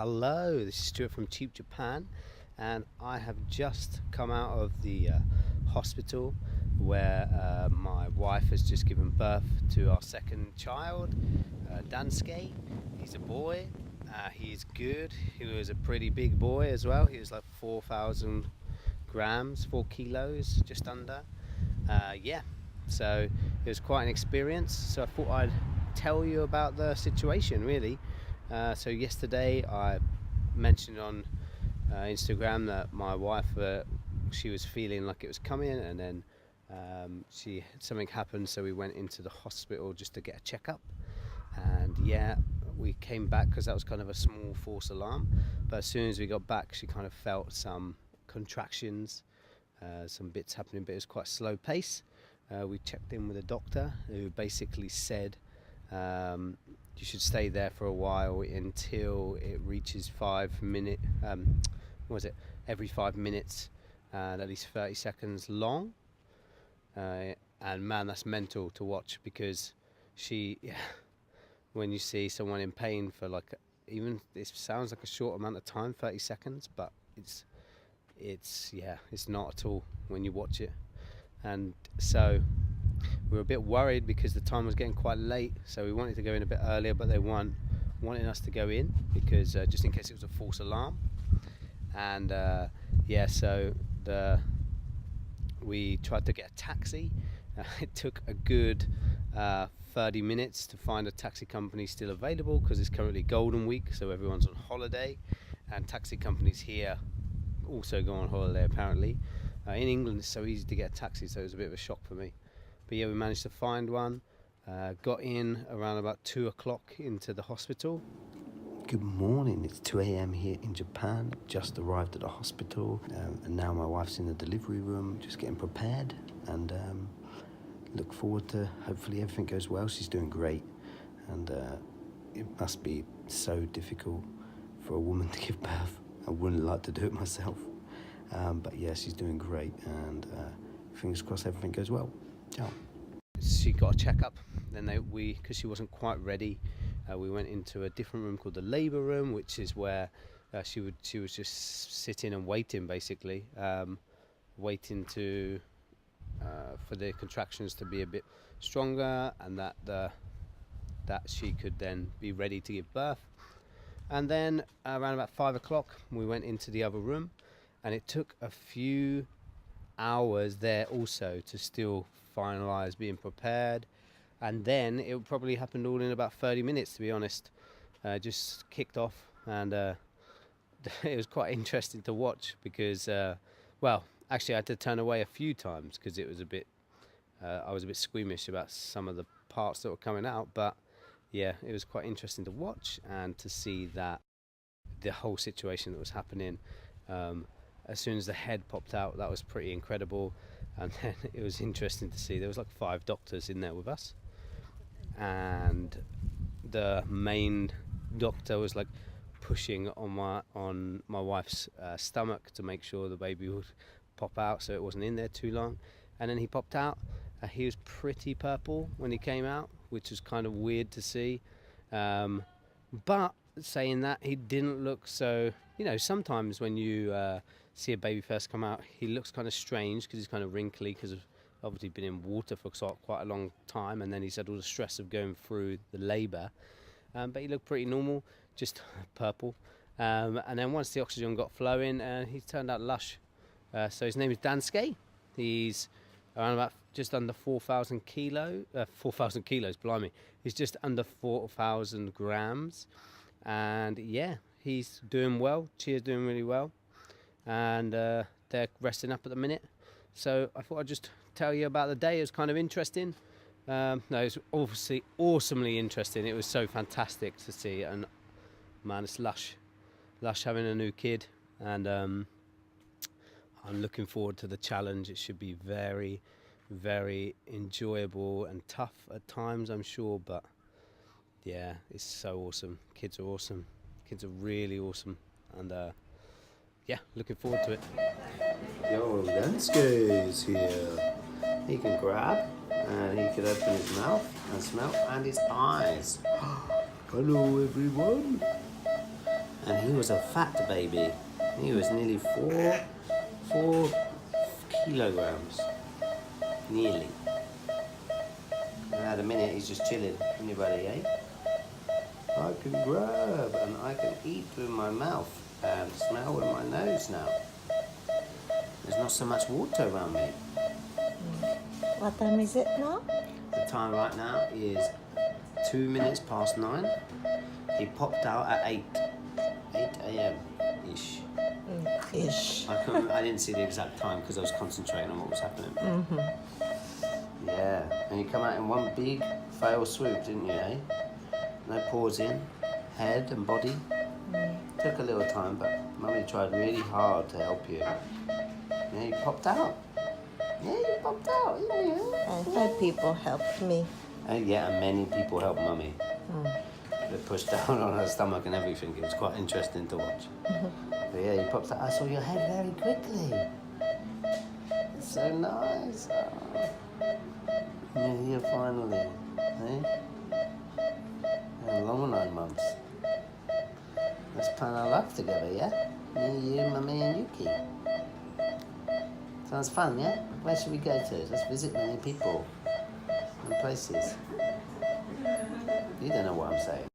Hello, this is Stuart from Cheap Japan, and I have just come out of the hospital where my wife has just given birth to our second child, Dansuke. He's a boy. He's good. He was a pretty big boy as well. He was like 4,000 grams, 4 kilos, just under. Yeah, so it was quite an experience. So I thought I'd tell you about the situation, really. So yesterday I mentioned on Instagram that my wife, she was feeling like it was coming, and then something happened, so we went into the hospital just to get a checkup. And yeah, we came back because that was kind of a small false alarm, but as soon as we got back she kind of felt some contractions, some bits happening, but it was quite slow pace. We checked in with a doctor who basically said you should stay there for a while until it reaches 5 minutes, every 5 minutes, and at least 30 seconds long. And man, that's mental to watch, because when you see someone in pain for like, even it sounds like a short amount of time, 30 seconds, but it's not at all when you watch it. And so we were a bit worried because the time was getting quite late, so we wanted to go in a bit earlier, but they weren't wanting us to go in because just in case it was a false alarm. And so we tried to get a taxi. It took a good 30 minutes to find a taxi company still available, because it's currently Golden Week, so everyone's on holiday, and taxi companies here also go on holiday apparently. In England it's so easy to get a taxi, so it was a bit of a shock for me. But yeah, we managed to find one, got in around about 2 o'clock into the hospital. Good morning, it's 2 a.m. here in Japan. Just arrived at the hospital, and now my wife's in the delivery room just getting prepared, and look forward to, hopefully everything goes well. She's doing great, and it must be so difficult for a woman to give birth. I wouldn't like to do it myself, but yeah, she's doing great, and fingers crossed everything goes well. Ciao. She got a checkup, then because she wasn't quite ready, we went into a different room called the labour room, which is where she was just sitting and waiting, basically, waiting for the contractions to be a bit stronger, and that she could then be ready to give birth. And then around about 5 o'clock we went into the other room, and it took a few hours there also to still finalize being prepared. And then it probably happened all in about 30 minutes, to be honest. Just kicked off, and it was quite interesting to watch, because actually I had to turn away a few times because it was I was a bit squeamish about some of the parts that were coming out. But yeah, it was quite interesting to watch and to see that the whole situation that was happening. As soon as the head popped out, that was pretty incredible. And then it was interesting to see there was like 5 doctors in there with us, and the main doctor was like pushing on my wife's stomach to make sure the baby would pop out, so it wasn't in there too long. And then he popped out. He was pretty purple when he came out, which was kind of weird to see, but saying that, he didn't look so, sometimes when you see a baby first come out, he looks kind of strange because he's kind of wrinkly, because of obviously been in water for quite a long time, and then he's had all the stress of going through the labour, but he looked pretty normal, just purple. And then once the oxygen got flowing, he turned out lush. So his name is Dansuke. He's around about just under 4,000 kilos, blimey. He's just under 4,000 grams. And yeah, he's doing well. Chia's doing really well. And they're resting up at the minute. So I thought I'd just tell you about the day. It was kind of interesting. No, it was obviously awesomely interesting. It was so fantastic to see. And man, it's lush having a new kid. And I'm looking forward to the challenge. It should be very, very enjoyable and tough at times, I'm sure, but yeah, it's so awesome. Kids are awesome. Kids are really awesome, and yeah, looking forward to it. Yo, Dansuke's here. He can grab, and he can open his mouth and smell, and his eyes. Hello everyone. and he was a fat baby. He was nearly 4 kilograms, nearly. And at the minute he's just chilling. Anybody, eh? I can grab and I can eat with my mouth and smell with my nose now. There's not so much water around me. What time is it now? The time right now is 2 minutes past 9. He popped out at 8 a.m. ish. Ish. I didn't see the exact time because I was concentrating on what was happening. Yeah, and you come out in one big fail swoop, didn't you, eh? No pausing, head and body. Took a little time, but Mummy tried really hard to help you. Yeah, you popped out. Yeah, you popped out, didn't you? And 5 people helped me. And yeah, and many people helped Mummy. They pushed down on her stomach and everything. It was quite interesting to watch. But yeah, you popped out. I saw your head very quickly. It's so nice. Oh. You're here finally. Eh? A long 9 months. Let's plan our life together, yeah? Me, you, Mummy and Yuki. Sounds fun, yeah? Where should we go to? Let's visit many people and places. You don't know what I'm saying.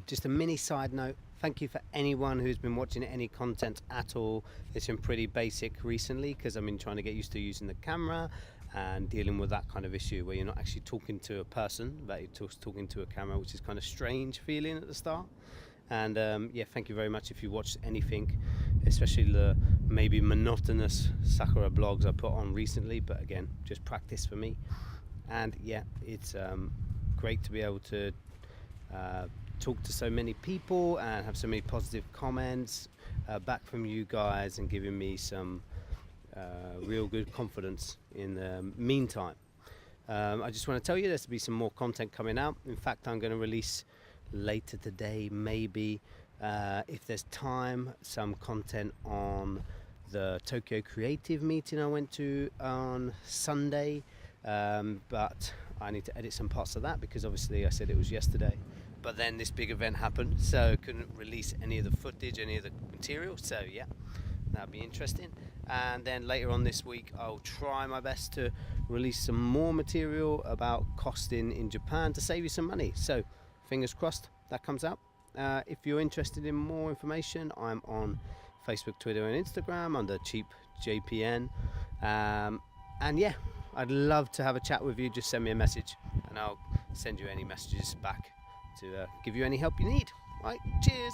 Just a mini side note, thank you for anyone who's been watching any content at all. It's been pretty basic recently because I've been trying to get used to using the camera and dealing with that kind of issue where you're not actually talking to a person, but you're talking to a camera, which is kind of strange feeling at the start. And yeah, thank you very much if you watched anything, especially the maybe monotonous Sakura blogs I put on recently, but again, just practice for me. And yeah, it's great to be able to talk to so many people and have so many positive comments back from you guys and giving me some real good confidence in the meantime. I just want to tell you there's to be some more content coming out. In fact, I'm going to release later today, maybe if there's time, some content on the Tokyo Creative meeting I went to on Sunday, but I need to edit some parts of that because obviously I said it was yesterday, but then this big event happened, so couldn't release any of the footage, any of the material. So yeah, that'll be interesting. And then later on this week I'll try my best to release some more material about costing in Japan to save you some money. So fingers crossed that comes out. If you're interested in more information, I'm on Facebook, Twitter and Instagram under Cheap JPN. And yeah, I'd love to have a chat with you. Just send me a message and I'll send you any messages back to give you any help you need. Right, cheers.